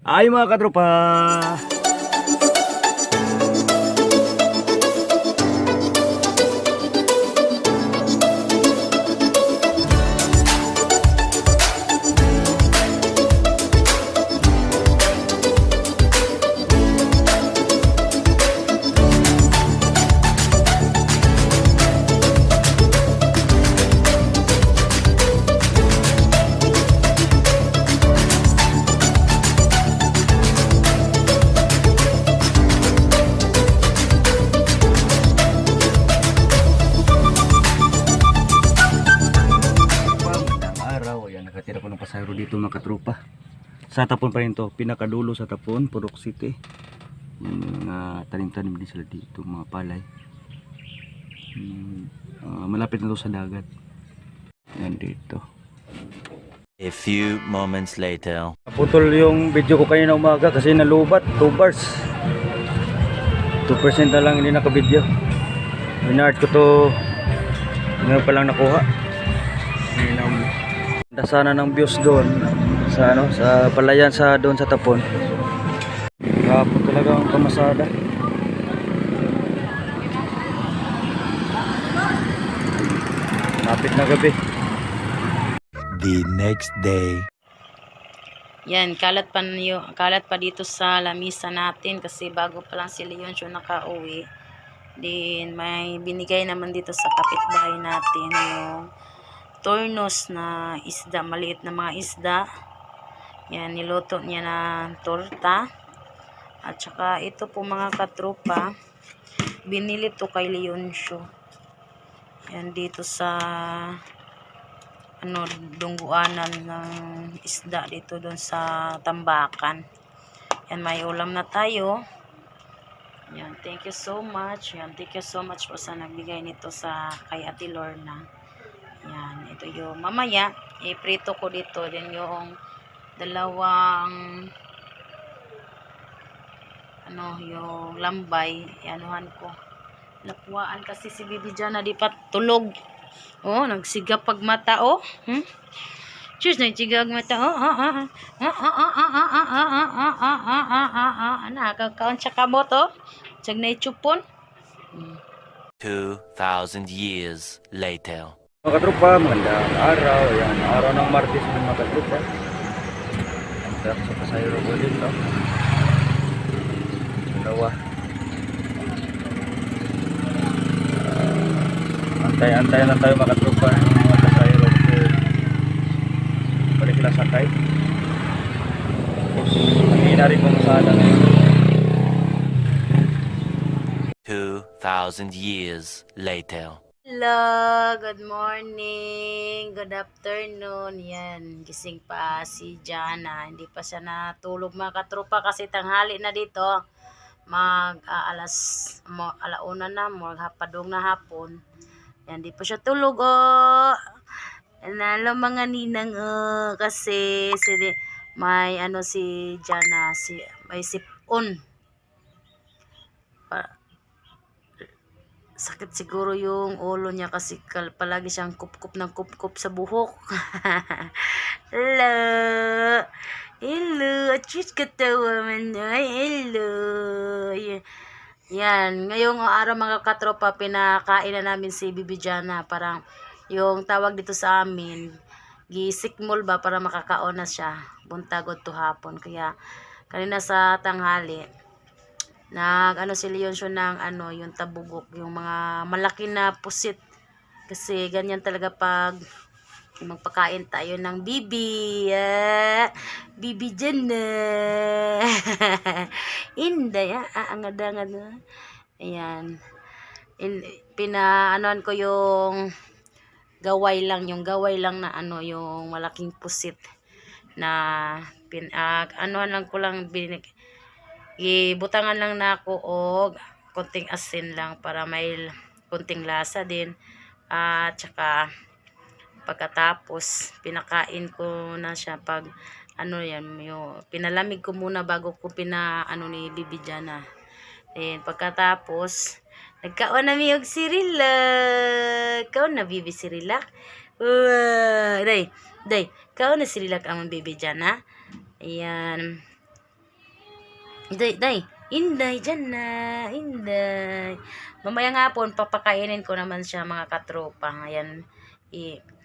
Ay mga katropa! Nakatira ko ng pasahero dito mga katropa. Sa tapon pa rin to, pinakadulo sa tapon, Purok City. Yung mga tanim-tanim din sila dito, mga palay. Malapit na to sa dagat. Yan dito. A few moments later. Naputol yung video ko kanina umaga kasi nalubat, 2 bars. 2% na lang hindi naka-video. Binart ko to, ngayon pa lang nakuha. Sana ng views doon sa sa palayan sa doon sa tapon. Grabe talaga ang kamasada. Lapit na gabi. The next day. Yan, kalat pa dito sa lamisa natin kasi bago pa lang si Leoncio nakauwi. Then may binigay naman dito sa kapitbahay natin yung tornos na isda, maliit na mga isda. Yan, niluto niya na torta. At saka ito po mga katropa, binili to kay Leoncio. Yan dito sa dungguanan ng isda dito doon sa Tambakan. Yan, may ulam na tayo. Yan, thank you so much. Yan, thank you so much po sa nagbigay nito sa kay Ate Lorna. Yan, ito yung mamaya, iprito ko dito. Yan yung dalawang yung lambay, ianuhan ko. Lapuan kasi si Bibi Jana di pa tulog. Oh, nagsigap pag mata oh. Cheers, nagsigap mata oh. Nakakaon sa kamot oh. Tsag na itsupon. 2,000 years later. Mga katropa, magandang araw. Ayan, araw ng Martes mga katropa. Ang sarap sa pasahero ko dito. Dalawa. Antay lang tayo mga katropa. Mga pasahero ko. Balik lang sakay. Tapos, hindi na rin pumasada ngayon. 2,000 years later. Hello, good morning, good afternoon. Yan, gising pa si Jana. Hindi pa siya natulog mga katropa kasi tanghali na dito. Alauna na, maghapadong na hapon. Yan, di pa siya tulog oh. Nalo mga ninang oh, kasi may si Jana, may sipon. Sakit siguro yung ulo niya kasi palagi siyang kup-kup ng kup-kup sa buhok. Hello. Hello. Achis katawa man. Hello. Yan. Ngayong araw mga katropa, pinakain na namin si Bibi Jana. Parang yung tawag dito sa amin, gisikmol ba para makakaon na siya. Buntagod to hapon. Kaya kanina sa tanghali, si Leoncio ng yung tabugok, yung mga malaki na pusit kasi ganyan talaga pag magpakain tayo ng bibi bibi dyan na inday angad-angad na ayan pinaanoan ko yung gaway lang na yung malaking pusit na anuhan lang ko lang ibutangan lang na ako o konting asin lang para may konting lasa din. At saka pagkatapos pinakain ko na siya pag pinalamig ko muna bago ko ni Bibi Jana. Then pagkatapos nagkaon na mi og sirilak. Kaon na Bibi sirilak. Day, kaon na sirilak ang Bibi Jana. Ayan. Inday, dyan na. Inday. Mamayang hapon, papakainin ko naman siya mga katropa. Ayan,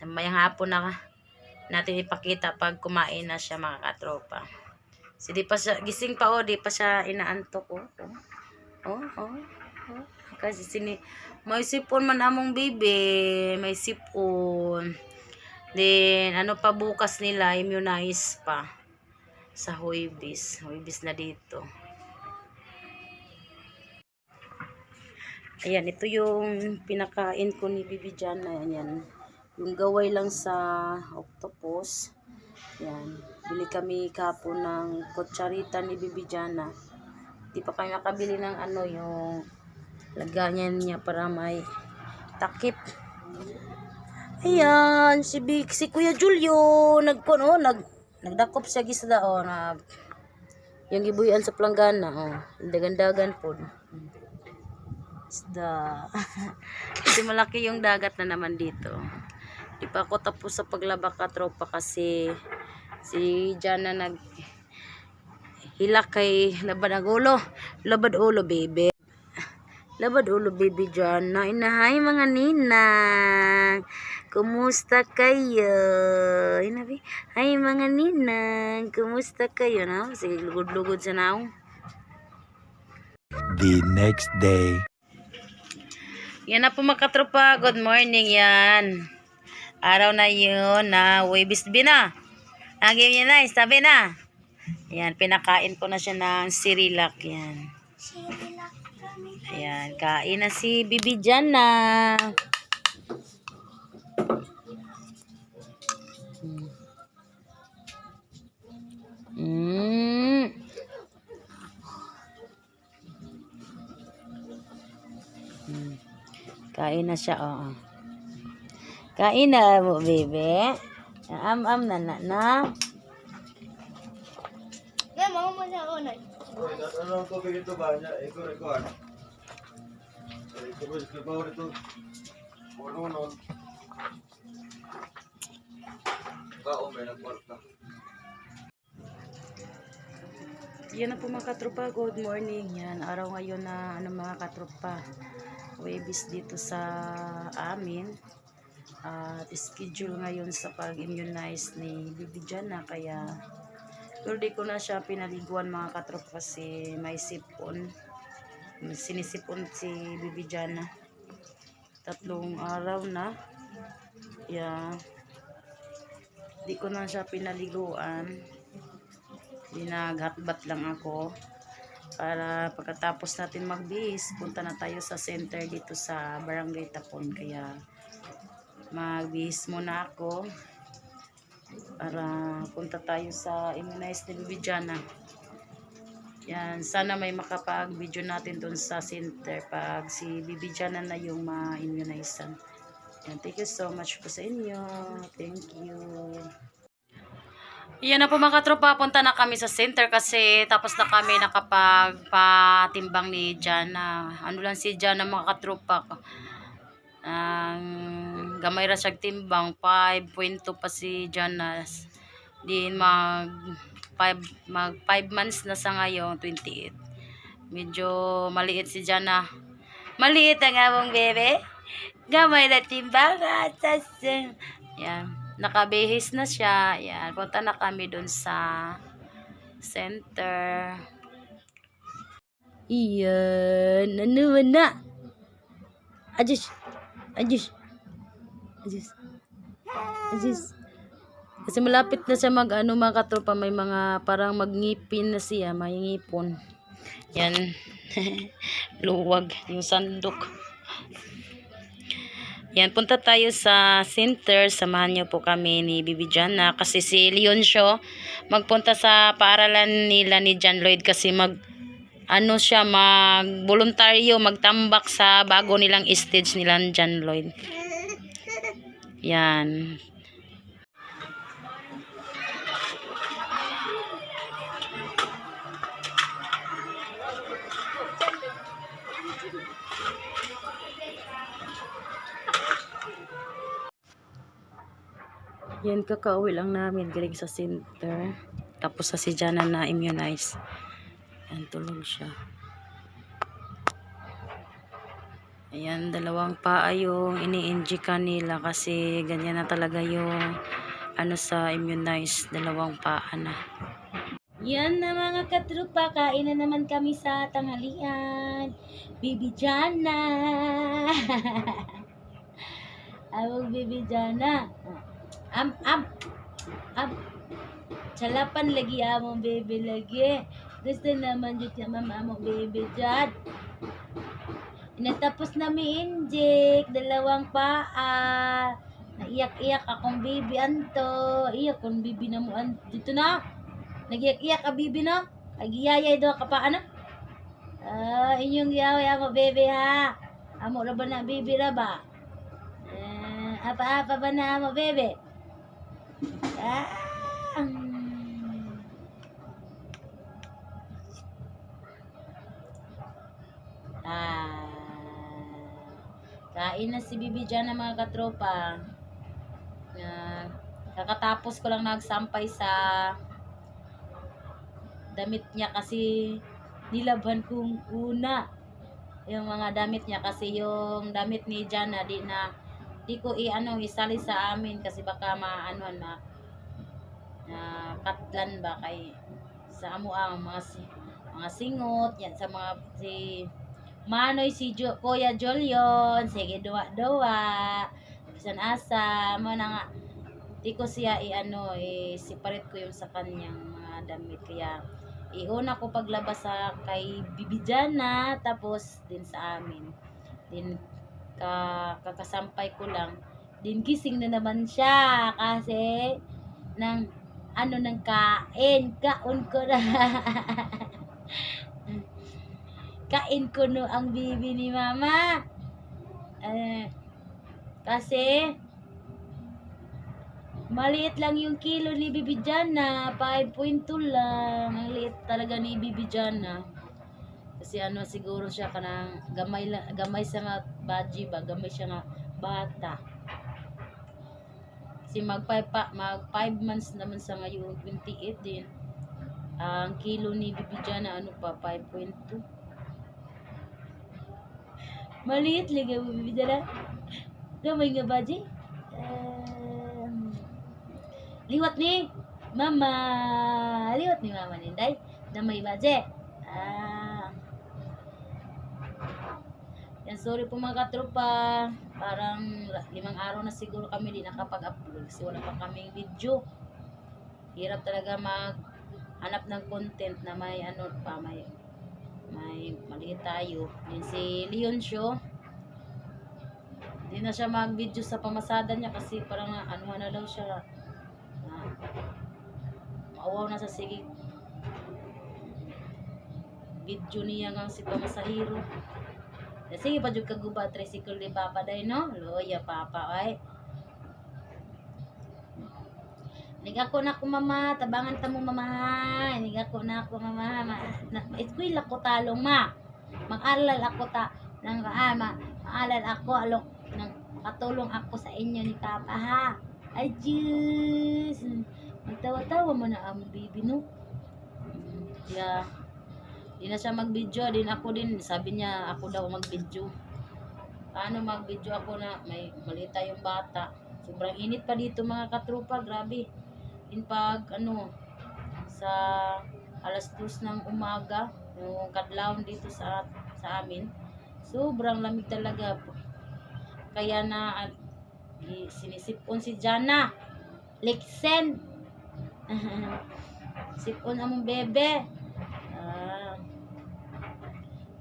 mamayang hapon na natin ipakita pag kumain na siya mga katropa. So, di pa siya, gising pa di pa siya inaantok Kasi may sipon man among baby, may sipon. Then, ano pa bukas nila, immunize pa sa Huwebes na dito. Ayan, ito yung pinakain ko ni Bibi Jana. Ayan, yung gaway lang sa octopus. Ayan, bili kami kapon ng kutsarita ni Bibi Jana. Di pa kami nakabili ng yung lagayan niya para may takip. Ayan, si Kuya Julio, nagdakop siya gisda, na yung gibuyan sa planggana, dagan-dagan po. Isda. Kasi malaki yung dagat na naman dito. Di pa ako tapos sa paglaba katropa kasi si Jana hilak kay labad ulo baby. Labad ulo baby Jana. Inahay mga ninang. Kumusta kayo? Inabi. Hay mga ninang. Kumusta kayo? No? Sige, lugod-lugod sa naong. The next day. Yan na po mga katropa. Good morning yan. Araw na yun na Huwebes na. Nagim niya na. Sabi na. Yan. Pinakain ko na siya ng Sirilac. Yan. Ayan. Kain na si Bibi Jana. Kain na siya, Kain na mo, baby. Am na. Ya, mau mo sa unay. Ano ko dito ba niya? Iko. Iko dito. Ano. May nagwarta. Yan na po mga katropa. Good morning. Yan, araw ngayon na mga katropa. Huwebes dito sa amin. At schedule ngayon sa pag-immunize ni Bibi Jana. Kaya pero di ko na siya pinaliguan mga katropa kasi may sipon. Sinisipon si Bibi Jana. 3 araw na. Yeah. Di ko na siya pinaliguan. Dinaghatbat lang ako. Para pagkatapos natin magbihis, punta na tayo sa center dito sa Barangay Tapon. Kaya magbihis muna ako para punta tayo sa immunize ni Bibi Jana. Yan, sana may makapag-video natin dun sa center pag si Bibi Jana na yung ma-immunizean. Yan, thank you so much po sa inyo. Thank you. Yan na po mga katropa, punta na kami sa center kasi tapos na kami nakapagpatimbang ni Jana. Ano lang si Jana mga katropa. Gamay ra siyang timbang, 5.2 pa si Jana. Din mag 5 months na sa ngayon, 28. Medyo maliit si Jana. Maliit ang among bebe. Gamay na timbang. Yan. Nakabihis na siya. Yan. Punta na kami dun sa center. Iyan. Ano na? Ajus. Kasi malapit na siya mga katropa. May mga parang magngipin na siya. May ngipon. Yan. Luwag. Yung sandok. Yan, punta tayo sa center. Samahan niyo po kami ni Bibi Jana. Kasi si Leoncio magpunta sa paaralan nila ni John Lloyd kasi mag-voluntaryo, magtambak sa bago nilang stage nila ni John Lloyd. Yan. Yan, kakauwi lang namin galing sa center. Tapos sa si Jana na immunize. Ayan, tulog siya. Ayan, dalawang paa yung ini-inject nila kasi ganyan na talaga yung ano sa immunize, dalawang paa na. Yan na mga katrupa, kain na naman kami sa tanghalian. Bibi Jana. Awag Bibi Jana. Am. Chalapan lagi amo baby lagi. Gusto naman dito yung mama mo baby Jan. Natapos na mi inject, dalawang paa. Naiyak-iyak akong baby anto. Iyak kung baby na mo dito na. Nagiyak-iyak ka baby no? Agiyayay do ka pa ano? Inyong yaway amo baby ha. Amo ra ba na baby ra ba? Apa-apa ba na amo baby? Kain na si Bibi dyan ng mga katropa. Kakatapos ko lang nagsampay sa damit niya kasi nilabhan kong una. Yung mga damit niya kasi yung damit ni Jana di ko isali sa amin kasi baka katlan ba kay sa amo ang mga singot yan sa mga si Manoy si Kuya Jolion, sige duwa-duwa. Bisan asa mo na nga di ko siya separate ko yung sa kanyang mga damit kaya iuna ko paglabas sa kay Bibi Jana tapos din sa amin. Din kakasampay ko lang. Din gising na naman siya kasi ng kaon ko na. Kain ko no ang bibi ni mama. Kasi maliit lang yung kilo ni Bibi Jana, 5.2 lang. Ang liit talaga ni Bibi Jana. Kasi siguro siya kanang gamay sa nga baji ba, gamay siya nga bata. Kasi mag 5 months naman sa ngayon, 28 din. Ang kilo ni Bibi Jana 5.2. Maliit lang ang Bibi Jana. Gamay nga baji. Liwat ni mama ninday damay baje. Yan, sorry po mga katropa, parang 5 araw na siguro kami di nakapag-upload kasi wala pa kaming video. Hirap talaga hanap ng content na may maliit tayo. Yan si Leon Show, di na siya mag-video sa pamasada niya kasi parang na daw siya, maawaw na sa sige video niya nga si pamasahiro. Sige pa jud kaguba tricycle ni papa day no, loya papa ay. Nigako na ko mama, tabangan ta mo mama. Nigako na ako mama. Eskwela ko talong ma. Mag-aral ako maaral ako alok nang katulong ako sa inyo ni papa ha. Ay Diyos. Nagtawa-tawa mo na ang baby no. Yeah. Di na siya mag-video, din ako din. Sabi niya ako daw mag-video. Mag-video ako na may malita yung bata. Sobrang init pa dito mga katrupa, grabe. Pag sa alas 2 ng umaga, yung kadlawon dito sa amin, sobrang lamig talaga. Kaya sinisipon si Jana. Lexen. Sipon among bebe.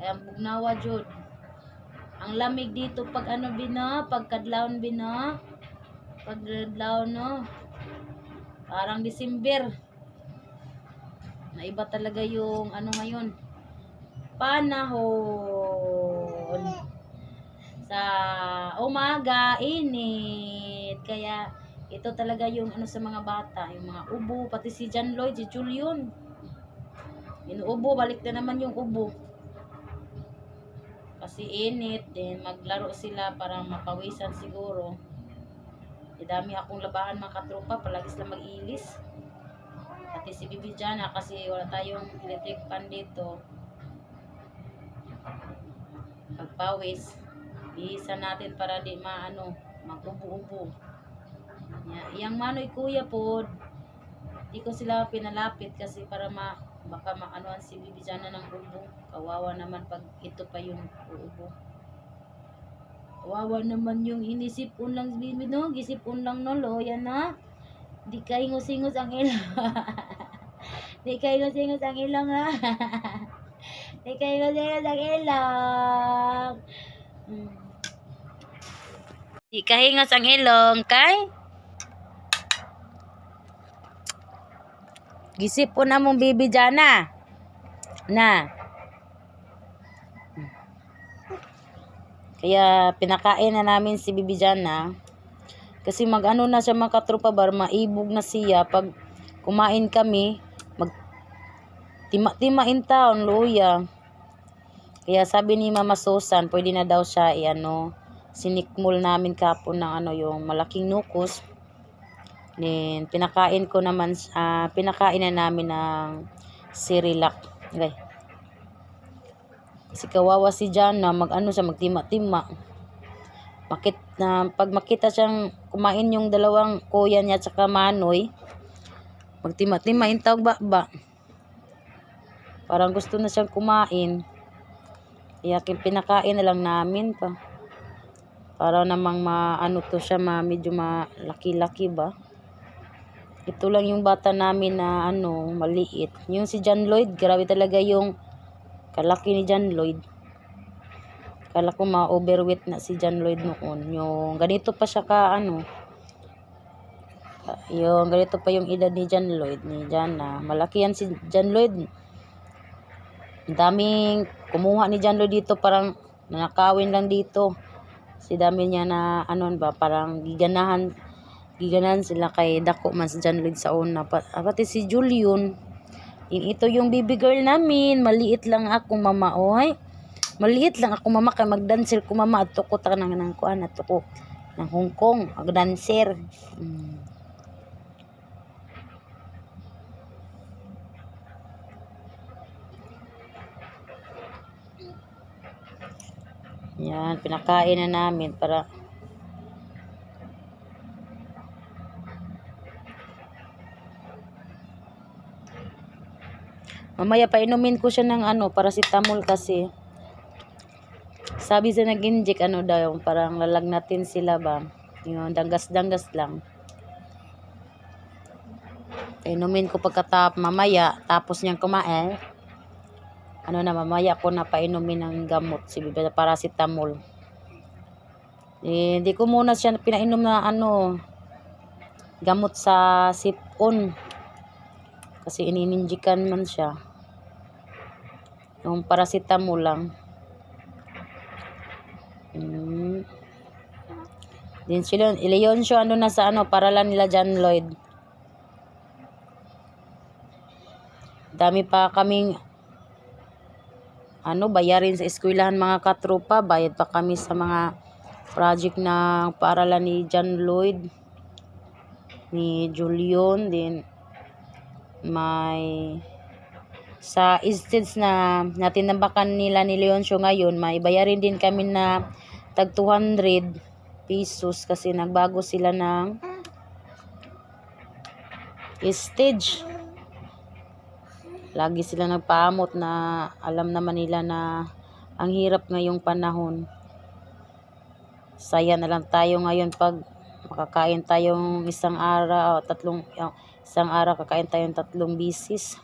Kaya bugnawa jud. Ang lamig dito pag pagkadlawon pagkadlawon no. Parang December. Naiba talaga yung ngayon. Panahon. Sa umaga init. Kaya ito talaga yung sa mga bata, yung mga ubo, pati si John Lloyd, si Julian. Inuubo, balik na naman yung ubo. Kasi init, din maglaro sila para mapawisan siguro. Dami akong labahan mga katropa, palagi sila mag-ilis. Pati si Bibi Jana kasi wala tayong electric pan dito. Pagpawis, ihisa natin para di mag-ubo-ubo. Yang manoy kuya po, di ko sila pinalapit kasi para baka maanoan si Bibi Jana ng ubo. Kawawa naman pag ito pa yung ubo. Kawawa naman yung inisipon lang Bibi no, gisipon lang no lo, yan na. Di ka hingos-hingos ang ilong. Di ka hingos-hingos ang ilong na. Di ka hingos-hingos ang ilong. Di ka hingos ang ilong kay gisipon na mong Bibi Jana na. Kaya pinakain na namin si Bibi Jana kasi mag-ano na siya mga katropa bar, maibog na siya pag kumain kami, mag tima-timain taon luya. Kaya sabi ni Mama Susan, pwede na daw siya sinikmul namin kapon ng yung malaking nukos. Then pinakain na namin ng Cerelac. Okay. Kasi kawawa si Jana, magtima-tima. Pag makita siyang kumain yung dalawang kuya niya at saka manoy, magtima-tima yung tawag ba. Parang gusto na siyang kumain. Kaya pinakain na lang namin pa. Para namang to siya, medyo malaki-laki ba. Ito lang yung bata namin na maliit. Yung si John Lloyd, grabe talaga yung kalaki ni John Lloyd. Kala ko ma-overweight na si John Lloyd noon. Yung ganito pa siya yung ganito pa yung edad ni John Lloyd, ni Jana. Malaki yan si John Lloyd. Ang daming kumuha ni John Lloyd dito, parang nanakawin lang dito. Si dami niya na parang giganahan sila kay dako man si John Lloyd sa una. Pati si Julian, ito yung baby girl namin. Maliit lang ako mama, oy. Maliit lang ako mama kay magdancer ko mama at tuko ta ng kuan at tuko ng Hong Kong magdancer. Yan, pinakain na namin para mamaya pa inumin ko siya ng paracetamol kasi sabi sa nag-inject daw, parang lalagnatin sila ba. Yung danggas-danggas lang. Inumin ko mamaya tapos niyang kumain. Mamaya ko na painumin ng gamot, si paracetamol. Hindi ko muna siya pinainom na gamot sa sipon. Kasi inininjikan man siya. Yung paracetamol lang. Din sila Leon siya na sa paralan nila John Lloyd. Dami pa kaming bayarin sa eskwelahan mga katropa. Bayad pa kami sa mga project na paaralan ni John Lloyd, ni Julian, din may sa stage na natinambakan nila ni Leoncio ngayon, may bayarin din kami na tag 200 pesos kasi nagbago sila ng stage. Lagi sila nagpaamot na alam naman nila na ang hirap ngayong panahon. Saya na lang tayo ngayon pag makakain tayong isang araw kakain tayong 3 bisis.